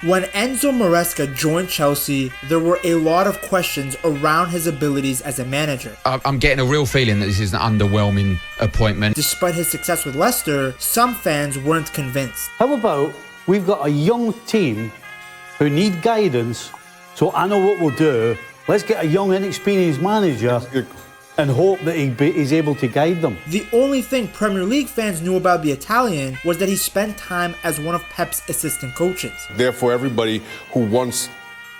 When Enzo Maresca joined Chelsea, there were a lot of questions around his abilities as a manager. I'm getting a real feeling that this is an underwhelming appointment. Despite his success with Leicester, some fans weren't convinced. How about we've got a young team who need guidance, so I know what we'll do. Let's get a young, inexperienced manager and hope that he's able to guide them. The only thing Premier League fans knew about the Italian was that he spent time as one of Pep's assistant coaches. Therefore, everybody who once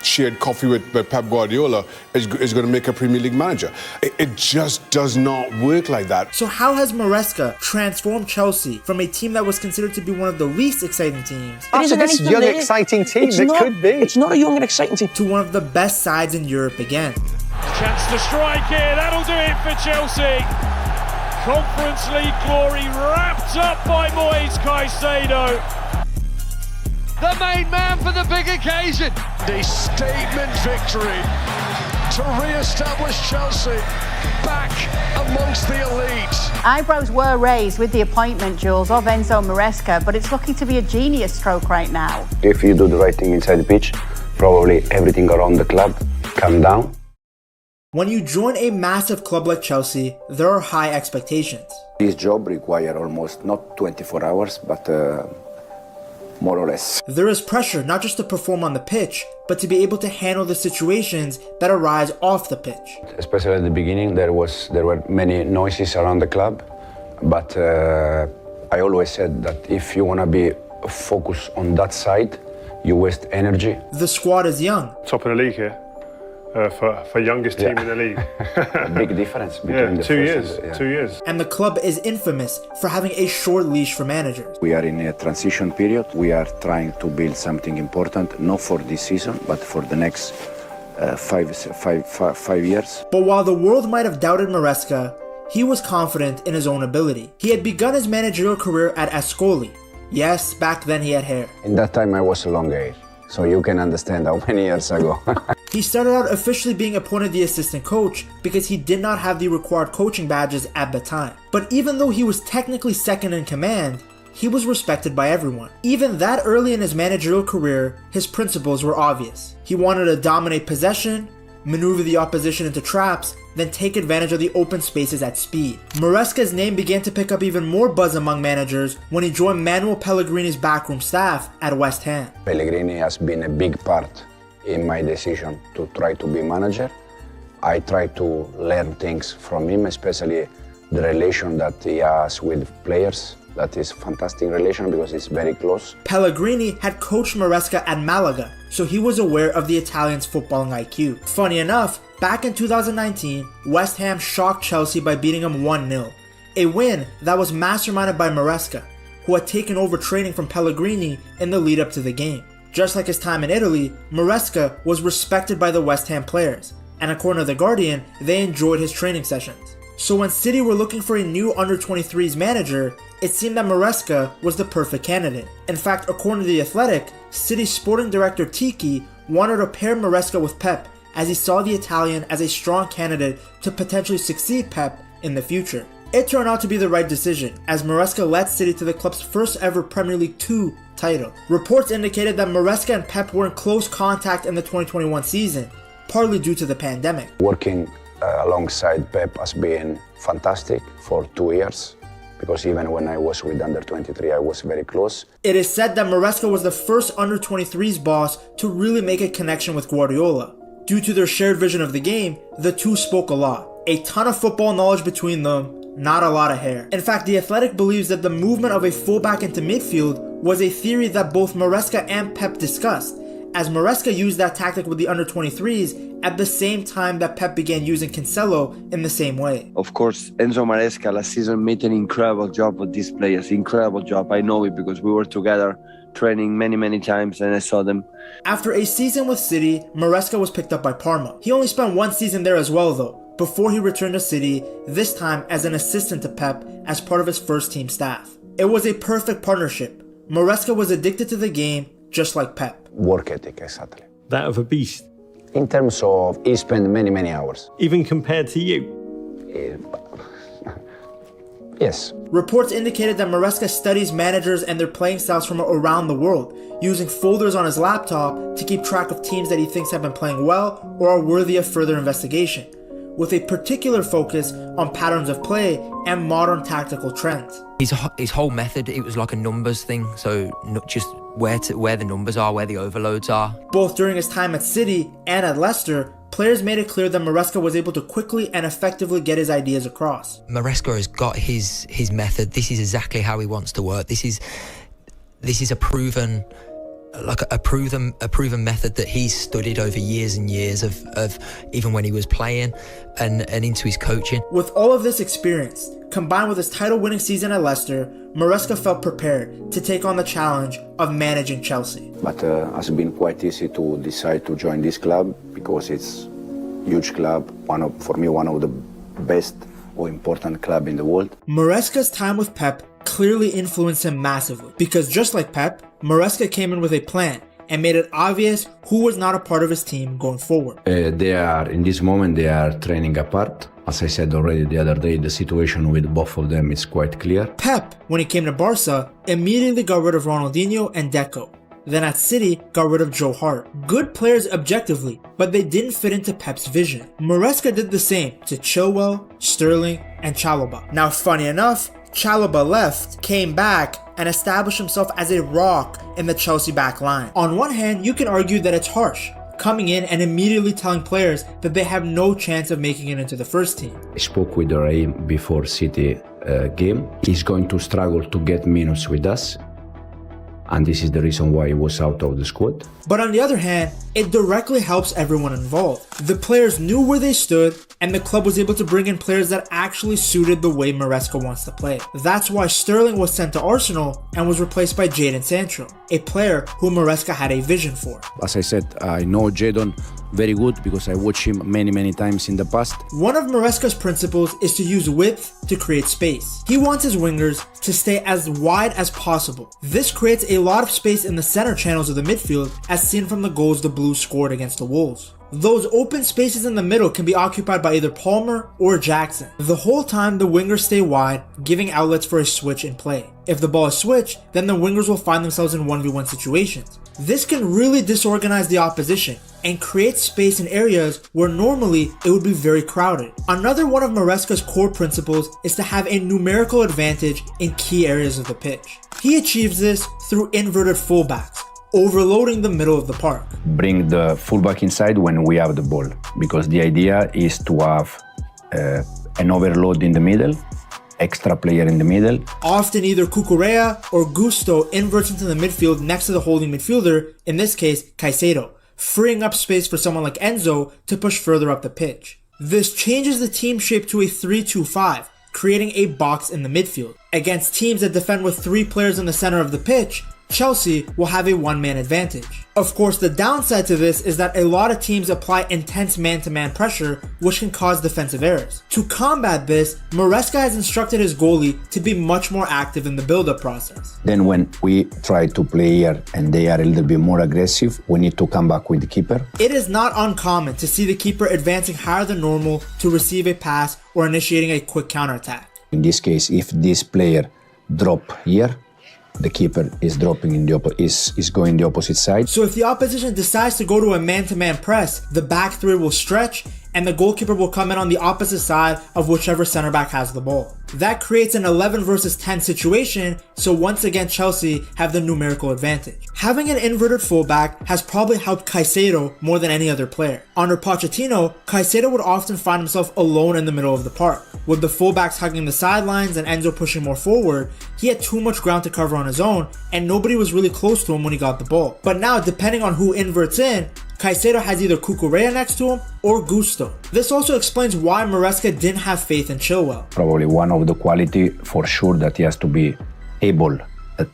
shared coffee with Pep Guardiola is going to make a Premier League manager. It just does not work like that. So how has Maresca transformed Chelsea from a team that was considered to be one of the least exciting teams After this young, exciting team that could be. It's not a young and exciting team. to one of the best sides in Europe again? Chance to strike here, that'll do it for Chelsea. Conference League glory wrapped up by Moise Caicedo. The main man for the big occasion. A statement victory to re-establish Chelsea back amongst the elite. Eyebrows were raised with the appointment, Jules, of Enzo Maresca, but it's looking to be a genius stroke right now. If you do the right thing inside the pitch, probably everything around the club calm down. When you join a massive club like Chelsea, there are high expectations. This job requires almost not 24 hours, but more or less. There is pressure not just to perform on the pitch, but to be able to handle the situations that arise off the pitch. Especially at the beginning, there were many noises around the club, but I always said that if you want to be focused on that side, you waste energy. The squad is young. Top of the league here. For youngest team in the league. A big difference between the 2 years. years. 2 years. And the club is infamous for having a short leash for managers. We are in a transition period. We are trying to build something important, not for this season, but for the next 5 years. But while the world might have doubted Maresca, he was confident in his own ability. He had begun his managerial career at Ascoli. Yes, back then he had hair. In that time I was a long hair, so you can understand how many years ago. He started out officially being appointed the assistant coach because he did not have the required coaching badges at the time. But even though he was technically second in command, he was respected by everyone. Even that early in his managerial career, his principles were obvious. He wanted to dominate possession, maneuver the opposition into traps, then take advantage of the open spaces at speed. Maresca's name began to pick up even more buzz among managers when he joined Manuel Pellegrini's backroom staff at West Ham. Pellegrini has been a big part in my decision to try to be manager. I try to learn things from him, especially the relation that he has with players. That is a fantastic relation because it's very close. Pellegrini had coached Maresca at Malaga, so he was aware of the Italian's footballing IQ. Funny enough, back in 2019, West Ham shocked Chelsea by beating them 1-0, a win that was masterminded by Maresca, who had taken over training from Pellegrini in the lead up to the game. Just like his time in Italy, Maresca was respected by the West Ham players, and according to The Guardian, they enjoyed his training sessions. So when City were looking for a new under-23s manager, it seemed that Maresca was the perfect candidate. In fact, according to The Athletic, City's sporting director Tiki wanted to pair Maresca with Pep, as he saw the Italian as a strong candidate to potentially succeed Pep in the future. It turned out to be the right decision, as Maresca led City to the club's first ever Premier League 2 title. Reports indicated that Maresca and Pep were in close contact in the 2021 season, partly due to the pandemic. Working alongside Pep has been fantastic for 2 years, because even when I was with under 23, I was very close. It is said that Maresca was the first under 23s boss to really make a connection with Guardiola. Due to their shared vision of the game, the two spoke a lot. A ton of football knowledge between them, not a lot of hair. In fact, The Athletic believes that the movement of a fullback into midfield was a theory that both Maresca and Pep discussed, as Maresca used that tactic with the under-23s at the same time that Pep began using Cancelo in the same way. Of course, Enzo Maresca last season made an incredible job with these players, incredible job. I know it because we were together training many times and I saw them. After a season with City, Maresca was picked up by Parma. He only spent one season there as well though, before he returned to City, this time as an assistant to Pep as part of his first team staff. It was a perfect partnership. Maresca was addicted to the game, just like Pep. Work ethic, exactly. That of a beast. In terms of, he spent many hours. Even compared to you? Yes. Reports indicated that Maresca studies managers and their playing styles from around the world, using folders on his laptop to keep track of teams that he thinks have been playing well or are worthy of further investigation, with a particular focus on patterns of play and modern tactical trends. His whole method, it was like a numbers thing, so not just where the numbers are, where the overloads are. Both during his time at City and at Leicester, players made it clear that Maresca was able to quickly and effectively get his ideas across. Maresca has got his method. This is exactly how he wants to work. This is a proven method that he's studied over years and years of even when he was playing and into his coaching. With all of this experience, combined with his title-winning season at Leicester, Maresca felt prepared to take on the challenge of managing Chelsea. But it has been quite easy to decide to join this club because it's a huge club, for me one of the best or important club in the world. Maresca's time with Pep clearly influenced him massively because just like Pep, Maresca came in with a plan and made it obvious who was not a part of his team going forward. In this moment, they are training apart. As I said already the other day, the situation with both of them is quite clear. Pep, when he came to Barca, immediately got rid of Ronaldinho and Deco. Then at City, got rid of Joe Hart. Good players objectively, but they didn't fit into Pep's vision. Maresca did the same to Chilwell, Sterling, and Chalobah. Now, funny enough, Chalobah left, came back, and established himself as a rock in the Chelsea back line. On one hand, you can argue that it's harsh, coming in and immediately telling players that they have no chance of making it into the first team. I spoke with Raheem before City game. He's going to struggle to get minutes with us, and this is the reason why he was out of the squad. But on the other hand, it directly helps everyone involved. The players knew where they stood, and the club was able to bring in players that actually suited the way Maresca wants to play. That's why Sterling was sent to Arsenal and was replaced by Jadon Sancho, a player who Maresca had a vision for. As I said, I know Jadon very good because I watched him many times in the past. One of Maresca's principles is to use width to create space. He wants his wingers to stay as wide as possible. This creates a lot of space in the center channels of the midfield, as seen from the goals the Blues scored against the Wolves. Those open spaces in the middle can be occupied by either Palmer or Jackson. The whole time the wingers stay wide, giving outlets for a switch in play. If the ball is switched, then the wingers will find themselves in 1v1 situations. This can really disorganize the opposition and create space in areas where normally it would be very crowded. Another one of Maresca's core principles is to have a numerical advantage in key areas of the pitch. He achieves this through inverted fullbacks, overloading the middle of the park. Bring the fullback inside when we have the ball, because the idea is to have an overload in the middle, extra player in the middle. Often either Cucurella or Gusto inverts into the midfield next to the holding midfielder, in this case Caicedo, freeing up space for someone like Enzo to push further up the pitch. This changes the team shape to a 3-2-5, creating a box in the midfield. Against teams that defend with 3 players in the center of the pitch, Chelsea will have a one-man advantage. Of course, the downside to this is that a lot of teams apply intense man-to-man pressure, which can cause defensive errors. To combat this, Maresca has instructed his goalie to be much more active in the build-up process. Then when we try to play here and they are a little bit more aggressive, we need to come back with the keeper. It is not uncommon to see the keeper advancing higher than normal to receive a pass or initiating a quick counterattack. In this case, if this player drop here, the keeper is dropping in is going the opposite side. So if the opposition decides to go to a man-to-man press, the back 3 will stretch and the goalkeeper will come in on the opposite side of whichever center back has the ball. That creates an 11 versus 10 situation, so once again Chelsea have the numerical advantage. Having an inverted fullback has probably helped Caicedo more than any other player. Under Pochettino, Caicedo would often find himself alone in the middle of the park. With the fullbacks hugging the sidelines and Enzo pushing more forward, he had too much ground to cover on his own and nobody was really close to him when he got the ball. But now, depending on who inverts in, Caicedo has either Cucurella next to him or Gusto. This also explains why Maresca didn't have faith in Chilwell. Probably one of the quality for sure that he has to be able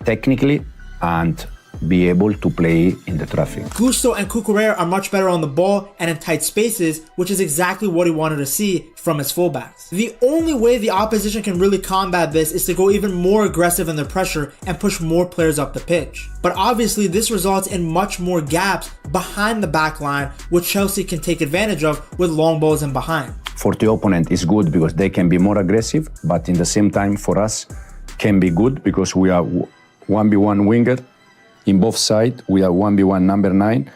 technically and be able to play in the traffic. Gusto and Cucurella are much better on the ball and in tight spaces, which is exactly what he wanted to see from his fullbacks. The only way the opposition can really combat this is to go even more aggressive in their pressure and push more players up the pitch. But obviously this results in much more gaps behind the back line, which Chelsea can take advantage of with long balls in behind. for the opponent is good because they can be more aggressive, but in the same time for us can be good because we are 1v1 winger in both sides. We are 1v1 number 9,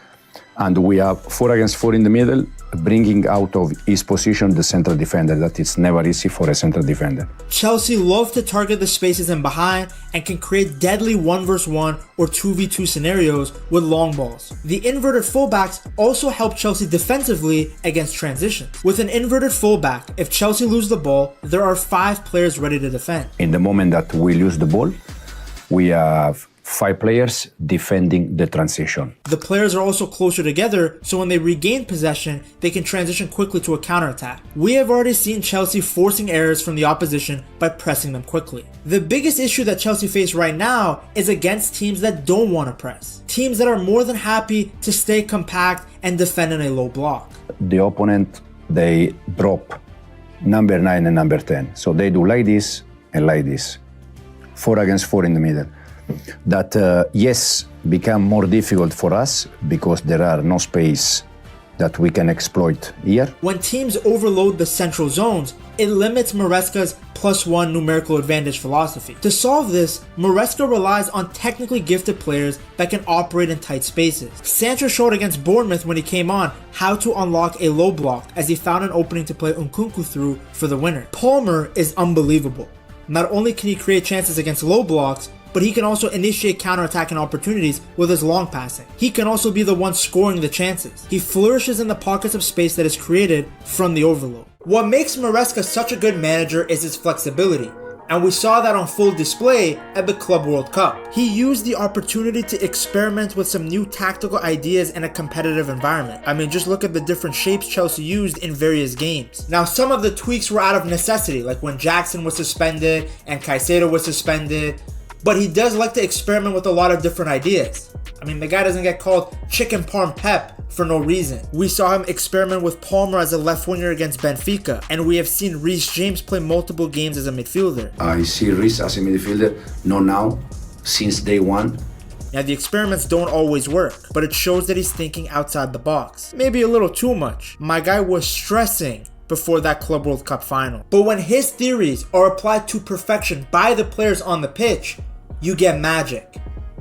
and we are 4 against 4 in the middle, bringing out of his position the central defender. That is never easy for a central defender. Chelsea love to target the spaces in behind and can create deadly 1v1 or 2v2 scenarios with long balls. The inverted fullbacks also help Chelsea defensively against transitions. With an inverted fullback, if Chelsea lose the ball, there are 5 players ready to defend. In the moment that we lose the ball, we have 5 players defending the transition. The players are also closer together, so when they regain possession, they can transition quickly to a counterattack. We have already seen Chelsea forcing errors from the opposition by pressing them quickly. The biggest issue that Chelsea face right now is against teams that don't want to press. Teams that are more than happy to stay compact and defend in a low block. The opponent, they drop number 9 and number 10. So they do like this and like this. 4 against 4 in the middle. That, yes, become more difficult for us because there are no space that we can exploit here. When teams overload the central zones, it limits Maresca's +1 numerical advantage philosophy. To solve this, Maresca relies on technically gifted players that can operate in tight spaces. Sancho showed against Bournemouth when he came on how to unlock a low block as he found an opening to play Nkunku through for the winner. Palmer is unbelievable. Not only can he create chances against low blocks, but he can also initiate counterattacking opportunities with his long passing. He can also be the one scoring the chances. He flourishes in the pockets of space that is created from the overload. What makes Maresca such a good manager is his flexibility, and we saw that on full display at the Club World Cup. He used the opportunity to experiment with some new tactical ideas in a competitive environment. I mean, just look at the different shapes Chelsea used in various games. Now, some of the tweaks were out of necessity, like when Jackson was suspended and Caicedo was suspended, but he does like to experiment with a lot of different ideas. I mean, the guy doesn't get called Chicken Parm Pep for no reason. We saw him experiment with Palmer as a left winger against Benfica, and we have seen Reece James play multiple games as a midfielder. I see Reece as a midfielder, not now, since day one. Now, the experiments don't always work, but it shows that he's thinking outside the box. Maybe a little too much. My guy was stressing before that Club World Cup final. But when his theories are applied to perfection by the players on the pitch, you get magic.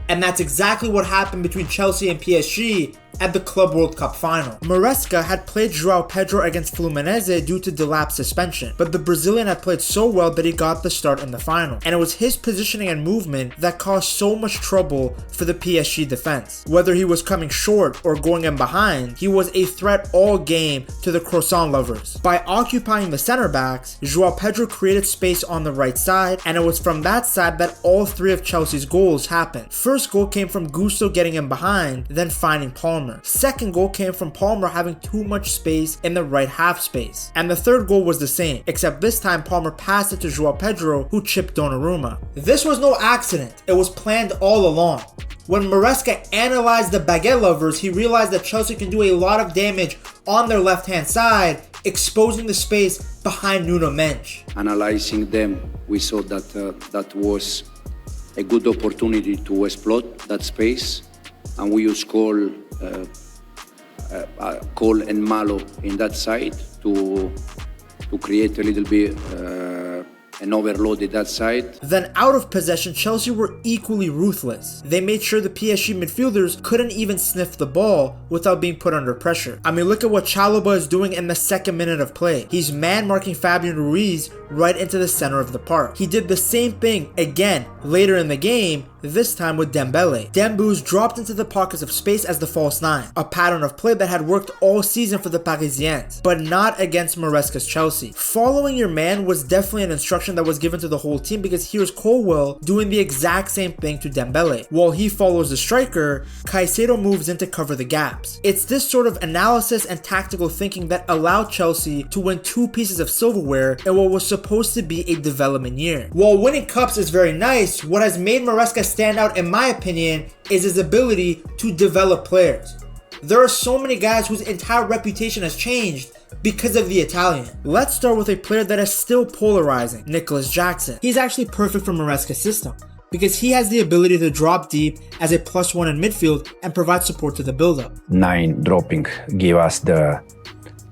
And that's exactly what happened between Chelsea and PSG at the Club World Cup final. Maresca had played João Pedro against Fluminense due to Delap's suspension, but the Brazilian had played so well that he got the start in the final. And it was his positioning and movement that caused so much trouble for the PSG defense. Whether he was coming short or going in behind, he was a threat all game to the croissant lovers. By occupying the center backs, João Pedro created space on the right side, and it was from that side that all 3 of Chelsea's goals happened. First goal came from Gusto getting in behind, then finding Palmer. Second goal came from Palmer having too much space in the right half space. And the third goal was the same, except this time Palmer passed it to João Pedro, who chipped Donnarumma. This was no accident, it was planned all along. When Maresca analyzed the baguette lovers, he realized that Chelsea can do a lot of damage on their left-hand side, exposing the space behind Nuno Mendes. Analyzing them, we saw that that was a good opportunity to exploit that space, and we use Cole and Malo in that side to create a little bit an overload at that side. Then out of possession, Chelsea were equally ruthless. They made sure the PSG midfielders couldn't even sniff the ball without being put under pressure. I mean, look at what Chalobah is doing in the second minute of play. He's man-marking Fabian Ruiz right into the center of the park. He did the same thing again later in the game, this time with Dembele. Dembouz dropped into the pockets of space as the false 9, a pattern of play that had worked all season for the Parisiens, but not against Maresca's Chelsea. Following your man was definitely an instruction that was given to the whole team, because here's Colwell doing the exact same thing to Dembele. While he follows the striker, Caicedo moves in to cover the gaps. It's this sort of analysis and tactical thinking that allowed Chelsea to win 2 pieces of silverware in what was supposed to be a development year. While winning cups is very nice, what has made Maresca stand out, in my opinion, is his ability to develop players. There are so many guys whose entire reputation has changed because of the Italian. Let's start with a player that is still polarizing, Nicholas Jackson. He's actually perfect for Maresca's system, because he has the ability to drop deep as a +1 in midfield and provide support to the build-up. 9 dropping give us the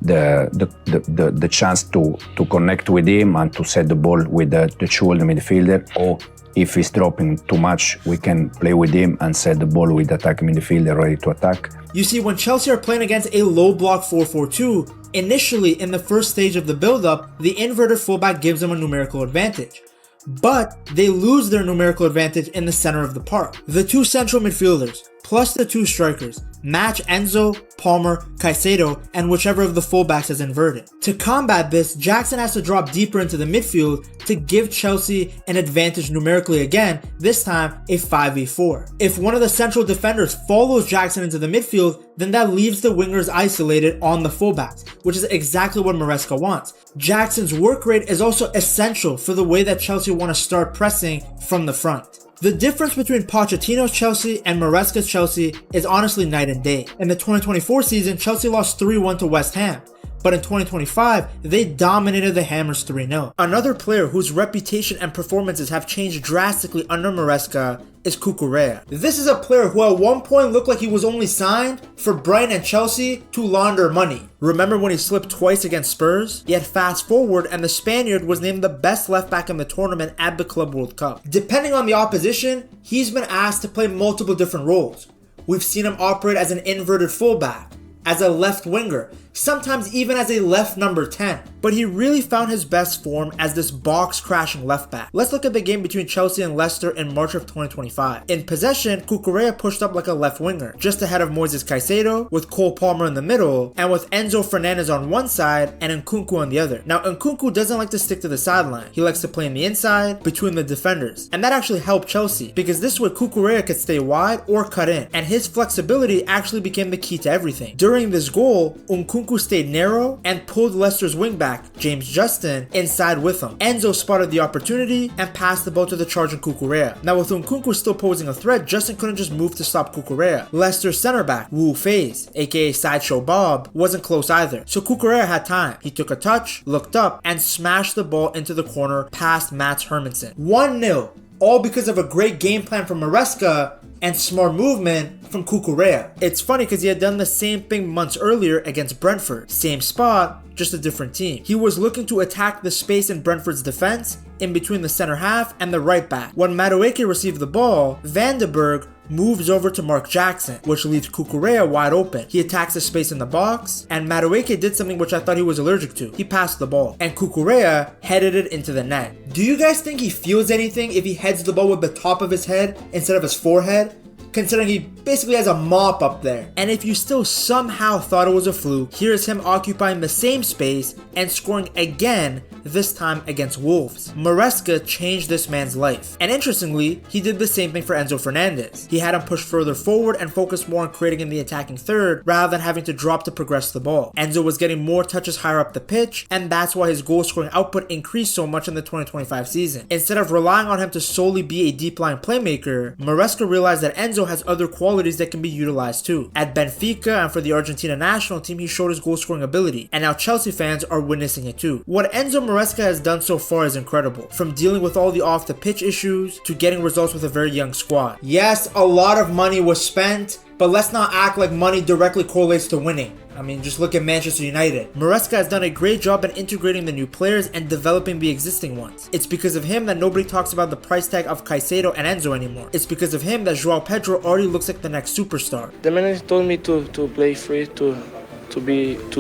the chance to connect with him and to set the ball with the shoulder midfielder, or if he's dropping too much, we can play with him and set the ball with the attacking midfielder ready to attack. You see, when Chelsea are playing against a low block 4-4-2, initially in the first stage of the build-up, the inverted fullback gives them a numerical advantage. But they lose their numerical advantage in the center of the park. The two central midfielders, plus the two strikers, match Enzo, Palmer, Caicedo, and whichever of the fullbacks is inverted. To combat this, Jackson has to drop deeper into the midfield to give Chelsea an advantage numerically again, this time a 5v4. If one of the central defenders follows Jackson into the midfield, then that leaves the wingers isolated on the fullbacks, which is exactly what Maresca wants. Jackson's work rate is also essential for the way that Chelsea want to start pressing from the front. The difference between Pochettino's Chelsea and Maresca's Chelsea is honestly night and day. In the 2024 season, Chelsea lost 3-1 to West Ham. But in 2025, they dominated the Hammers 3-0. Another player whose reputation and performances have changed drastically under Maresca is Cucurella. This is a player who at one point looked like he was only signed for Brighton and Chelsea to launder money. Remember when he slipped twice against Spurs? Yet fast forward and the Spaniard was named the best left back in the tournament at the Club World Cup. Depending on the opposition, he's been asked to play multiple different roles. We've seen him operate as an inverted fullback, as a left winger, sometimes even as a left number 10. But he really found his best form as this box-crashing left back. Let's look at the game between Chelsea and Leicester in March of 2025. In possession, Cucurella pushed up like a left winger, just ahead of Moises Caicedo, with Cole Palmer in the middle, and with Enzo Fernandez on one side and Nkunku on the other. Now, Nkunku doesn't like to stick to the sideline. He likes to play in the inside, between the defenders. And that actually helped Chelsea, because this way Cucurella could stay wide or cut in, and his flexibility actually became the key to everything. During this goal, Nkunku stayed narrow and pulled Leicester's wingback, James Justin, inside with him. Enzo spotted the opportunity and passed the ball to the charging Cucurella. Now with Nkunku still posing a threat, Justin couldn't just move to stop Cucurella. Leicester's center back, Wu Faze, aka Sideshow Bob, wasn't close either. So Cucurella had time. He took a touch, looked up, and smashed the ball into the corner past Mats Hermansen. 1-0, all because of a great game plan from Maresca and smart movement from Cucurella. It's funny because he had done the same thing months earlier against Brentford. Same spot, just a different team. He was looking to attack the space in Brentford's defense in between the center half and the right back. When Madueke received the ball, Van den Berg moves over to Mark Jackson, which leaves Cucurella wide open. He attacks the space in the box, and Madueke did something which I thought he was allergic to. He passed the ball, and Cucurella headed it into the net. Do you guys think he feels anything if he heads the ball with the top of his head instead of his forehead? Considering he basically has a mop up there. And if you still somehow thought it was a fluke, here's him occupying the same space and scoring again, this time against Wolves. Maresca changed this man's life. And interestingly, he did the same thing for Enzo Fernandez. He had him push further forward and focus more on creating in the attacking third rather than having to drop to progress the ball. Enzo was getting more touches higher up the pitch, and that's why his goal scoring output increased so much in the 2025 season. Instead of relying on him to solely be a deep line playmaker, Maresca realized that Enzo has other qualities that can be utilized too. At Benfica and for the Argentina national team, he showed his goal scoring ability, and now Chelsea fans are witnessing it too. What Enzo Maresca has done so far is incredible, from dealing with all the off the pitch issues to getting results with a very young squad. Yes, a lot of money was spent, but let's not act like money directly correlates to winning. I mean, just look at Manchester United. Maresca has done a great job at integrating the new players and developing the existing ones. It's because of him that nobody talks about the price tag of Caicedo and Enzo anymore. It's because of him that Joao Pedro already looks like the next superstar. The manager told me to play free, to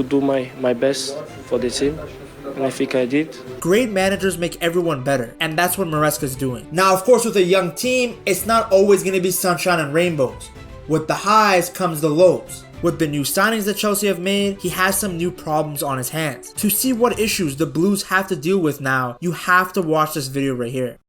do my best for the team. And I think I did. Great managers make everyone better, and that's what Maresca's doing. Now, of course, with a young team, it's not always going to be sunshine and rainbows. With the highs comes the lows. With the new signings that Chelsea have made, he has some new problems on his hands. To see what issues the Blues have to deal with now, you have to watch this video right here.